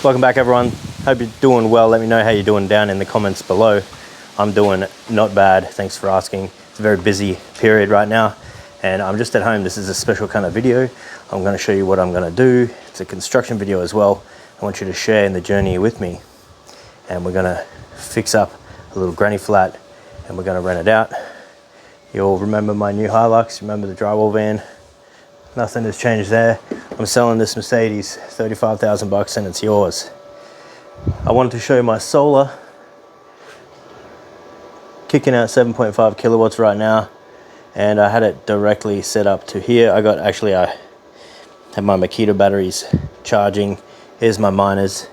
Welcome back, everyone. Hope you're doing well. Let me know how you're doing down in the comments below. I'm doing not bad, thanks for asking. It's a very busy period right now and I'm just at home. This is a special kind of video. I'm going to show you what I'm going to do. It's a construction video as well. I want you to share in the journey with me, and we're going to fix up a little granny flat and we're going to rent it out. You'll remember my new Hilux, remember the drywall van. Nothing has changed there. I'm selling this Mercedes, 35,000 bucks, and it's yours. I wanted to show you my solar, kicking out 7.5 kilowatts right now, and I had it directly set up to here. I have my Makita batteries charging. Here's my miners.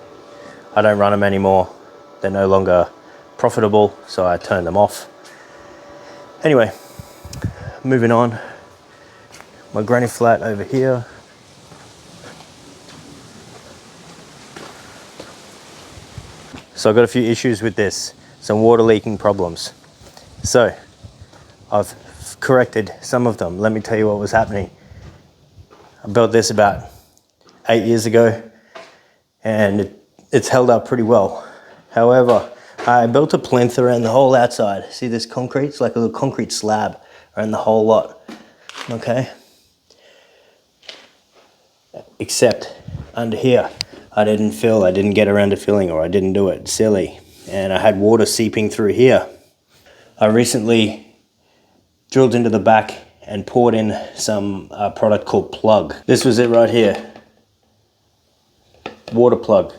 I don't run them anymore. They're no longer profitable, so I turned them off. Anyway, moving on. My granny flat over here. So I've got a few issues with this, some water leaking problems. So I've corrected some of them. Let me tell you what was happening. I built this about 8 years ago and it's held up pretty well. However, I built a plinth around the whole outside. See this concrete? It's like a little concrete slab around the whole lot, okay? Except under here, I didn't get around to filling, or I didn't do it, silly. And I had water seeping through here. I recently drilled into the back and poured in some product called plug. This was it right here. Water plug.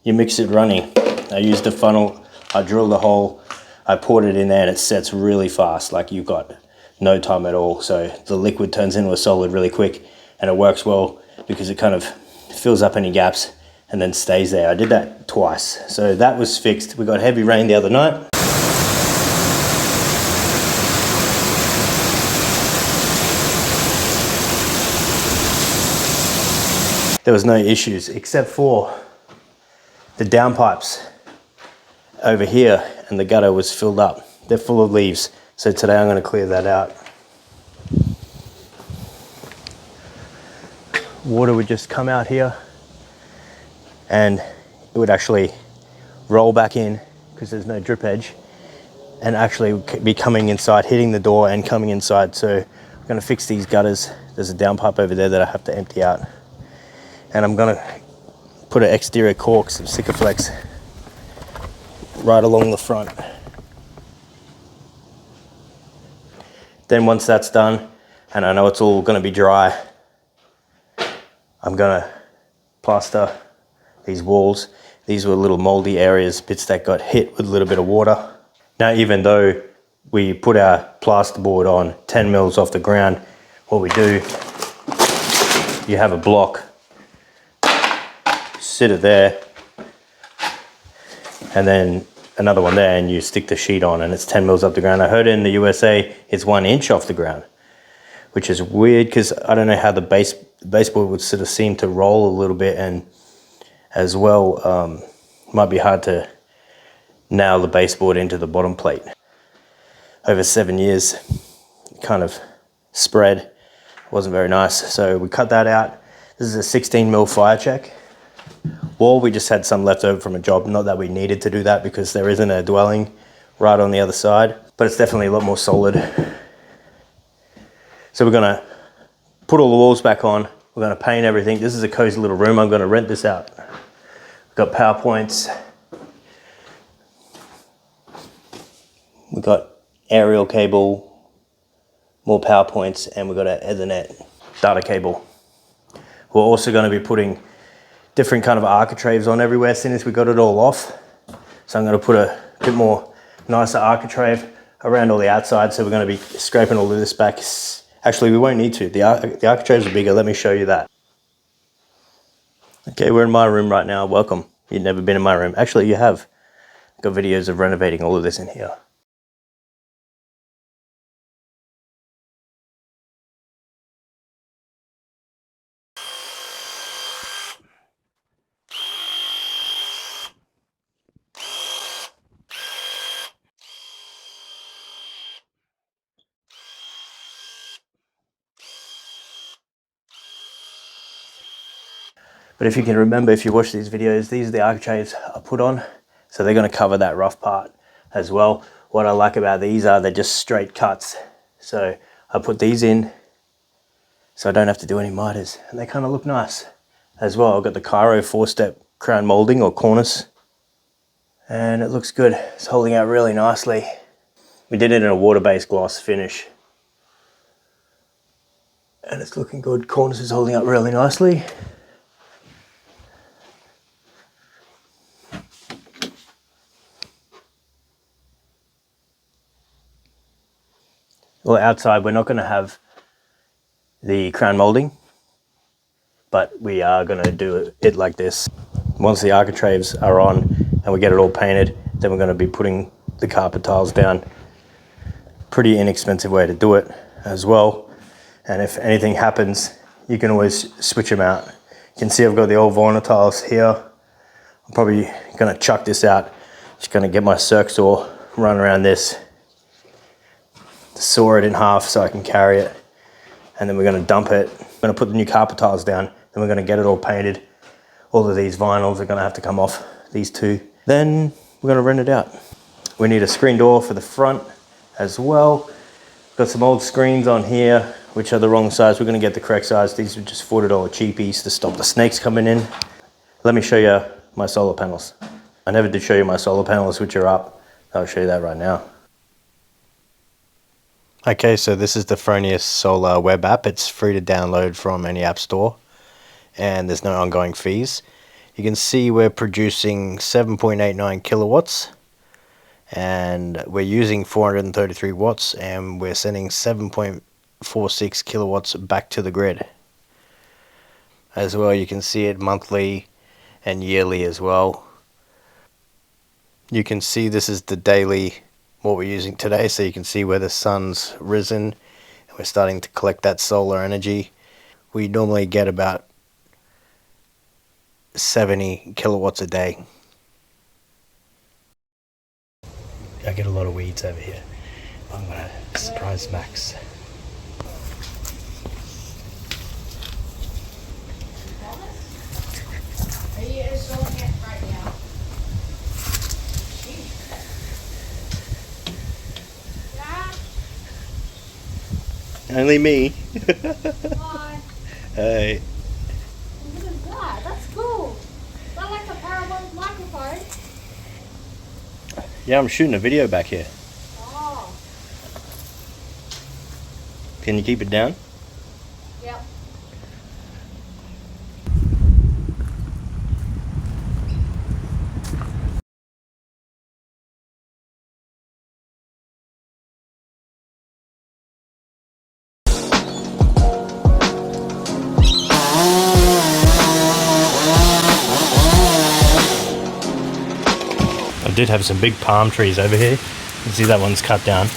You mix it running. I used a funnel, I drilled a hole, I poured it in there and it sets really fast, like you've got no time at all. So the liquid turns into a solid really quick and it works well because it kind of fills up any gaps and then stays there. I did that twice. So that was fixed. We got heavy rain the other night. There was no issues except for the downpipes over here, and the gutter was filled up. They're full of leaves. So today I'm going to clear that out. Water would just come out here and it would actually roll back in because there's no drip edge, and actually be coming inside, hitting the door and coming inside. So I'm going to fix these gutters. There's a downpipe over there that I have to empty out, and I'm going to put an exterior caulk, some Sikaflex, right along the front. Then once that's done, and I know it's all going to be dry, I'm going to plaster these walls. These were little moldy areas, bits that got hit with a little bit of water. Now, even though we put our plasterboard on 10 mils off the ground, what we do, you have a block, sit it there, and then another one there, and you stick the sheet on and it's 10 mils off the ground. I heard in the USA it's 1 inch off the ground, which is weird because I don't know how the baseboard would sort of seem to roll a little bit, and as well, might be hard to nail the baseboard into the bottom plate. Over 7 years, it kind of spread. It wasn't very nice, so we cut that out. This is a 16 mil fire check wall. We just had some left over from a job. Not that we needed to do that because there isn't a dwelling right on the other side, but it's definitely a lot more solid. So we're gonna put all the walls back on. We're gonna paint everything. This is a cozy little room. I'm gonna rent this out. We've got PowerPoints. We've got aerial cable, more PowerPoints, and we've got an Ethernet data cable. We're also gonna be putting different kind of architraves on everywhere since we got it all off. So I'm gonna put a bit more nicer architrave around all the outside. So we're gonna be scraping all of this back. Actually, we won't need to. The architraves are bigger. Let me show you that. Okay, we're in my room right now. Welcome. You've never been in my room. Actually, you have. I've got videos of renovating all of this in here. But if you can remember, if you watch these videos, these are the architraves I put on. So they're going to cover that rough part as well. What I like about these are they're just straight cuts. So I put these in so I don't have to do any miters. And they kind of look nice as well. I've got the Cairo 4-step crown molding or cornice. And it looks good. It's holding out really nicely. We did it in a water-based gloss finish. And it's looking good. Cornice is holding up really nicely. Well, outside we're not going to have the crown molding, but we are going to do it like this. Once the architraves are on and we get it all painted, then we're going to be putting the carpet tiles down. Pretty inexpensive way to do it as well. And if anything happens, you can always switch them out. You can see I've got the old vinyl tiles here. I'm probably going to chuck this out. Just going to get my circ saw, run around this, saw it in half so I can carry it, and then we're going to dump it. I'm going to put the new carpet tiles down, then we're going to get it all painted. All of these vinyls are going to have to come off, these two. Then we're going to rent it out. We need a screen door for the front as well. Got some old screens on here which are the wrong size. We're going to get the correct size. These are just $40 cheapies to stop the snakes coming in. Let me show you my solar panels. I never did show you my solar panels, which are up. I'll show you that right now. Okay, so this is the Fronius Solar web app. It's free to download from any app store, and there's no ongoing fees. You can see we're producing 7.89 kilowatts, and we're using 433 watts, and we're sending 7.46 kilowatts back to the grid. As well, you can see it monthly and yearly as well. You can see this is the daily, what we're using today, so you can see where the sun's risen and we're starting to collect that solar energy. We normally get about 70 kilowatts a day. I get a lot of weeds over here. I'm gonna surprise Max. Are you installing it right now? Only me. Hi. Hey. What is that? That's cool. Is that like a parabolic microphone? Yeah, I'm shooting a video back here. Oh. Can you keep it down? Yep. I did have some big palm trees over here. You can see that one's cut down,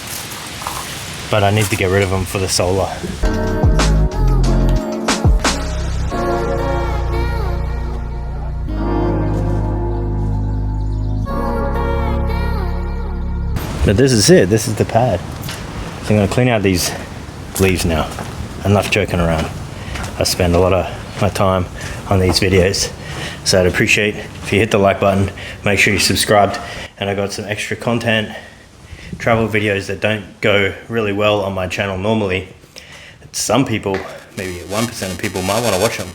but I need to get rid of them for the solar. But this is it, this is the pad. So I'm going to clean out these leaves now. Enough joking around. I spend a lot of my time on these videos, so I'd appreciate if you hit the like button, make sure you're subscribed, and I got some extra content, travel videos that don't go really well on my channel normally. Some people, maybe 1% of people, might want to watch them,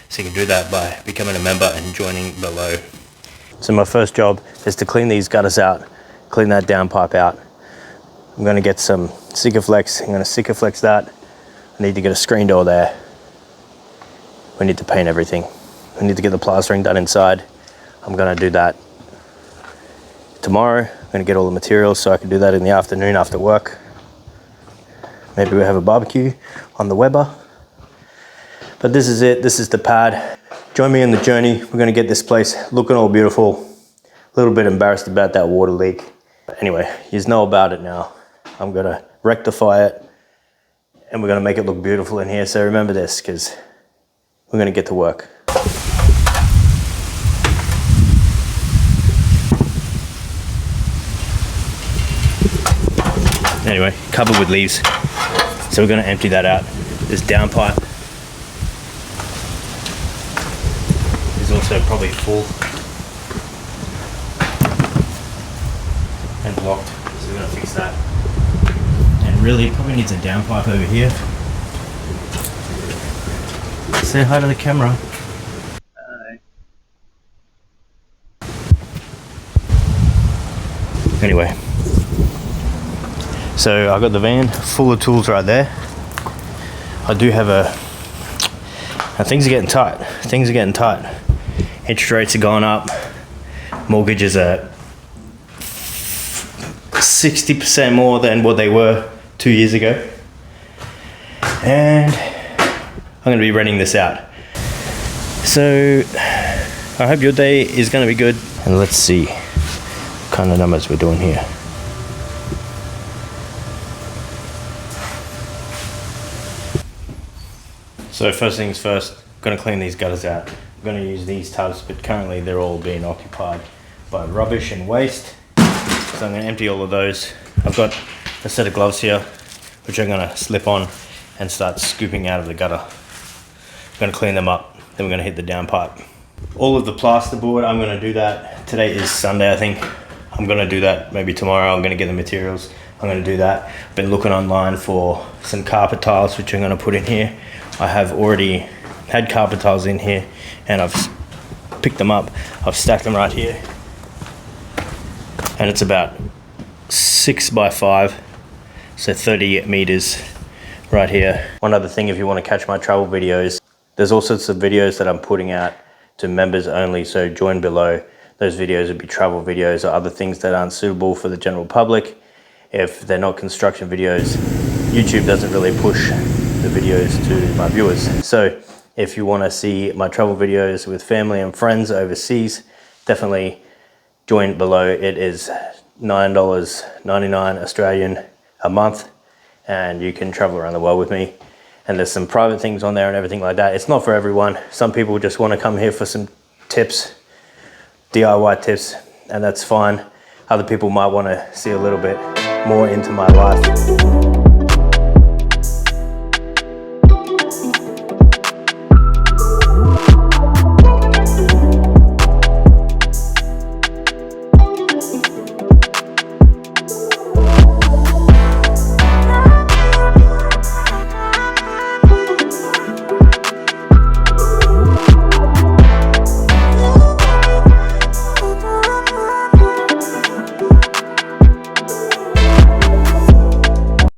so you can do that by becoming a member and joining below. So my first job is to clean these gutters out, clean that downpipe out. I'm going to get some Sikaflex. I'm going to Sikaflex that. I need to get a screen door there. We need to paint everything. We need to get the plastering done inside. I'm going to do that tomorrow. I'm going to get all the materials so I can do that in the afternoon after work. Maybe we'll have a barbecue on the Weber. But this is it. This is the pad. Join me in the journey. We're going to get this place looking all beautiful. A little bit embarrassed about that water leak. But anyway, you know about it now. I'm going to rectify it, and we're going to make it look beautiful in here. So remember this, because we're going to get to work. Anyway, covered with leaves. So we're going to empty that out. This downpipe. also probably full and blocked, so we're going to fix that. And really, it probably needs a downpipe over here. Say hi to the camera. Hi. Anyway, so I got the van full of tools right there. I do have now things are getting tight. Things are getting tight. Interest rates are going up. Mortgages are 60% more than what they were 2 years ago. And I'm going to be renting this out. So I hope your day is going to be good. And let's see what kind of numbers we're doing here. So first things first, I'm going to clean these gutters out. I'm going to use these tubs, but currently they're all being occupied by rubbish and waste. So I'm going to empty all of those. I've got a set of gloves here, which I'm going to slip on and start scooping out of the gutter. I'm going to clean them up, then we're going to hit the downpipe. All of the plasterboard, I'm going to do that. Today is Sunday, I think. I'm going to do that maybe tomorrow. I'm going to get the materials. I'm going to do that. I've been looking online for some carpet tiles, which I'm going to put in here. I have already had carpet tiles in here and I've picked them up. I've stacked them right here. And it's about 6 by 5, so 30 meters right here. One other thing, if you want to catch my travel videos, there's all sorts of videos that I'm putting out to members only, so join below. Those videos would be travel videos or other things that aren't suitable for the general public. If they're not construction videos, YouTube doesn't really push the videos to my viewers. So if you want to see my travel videos with family and friends overseas, definitely join below. It is $9.99 Australian a month, and you can travel around the world with me. And there's some private things on there and everything like that. It's not for everyone. Some people just want to come here for some tips, DIY tips, and that's fine. Other people might want to see a little bit more into my life.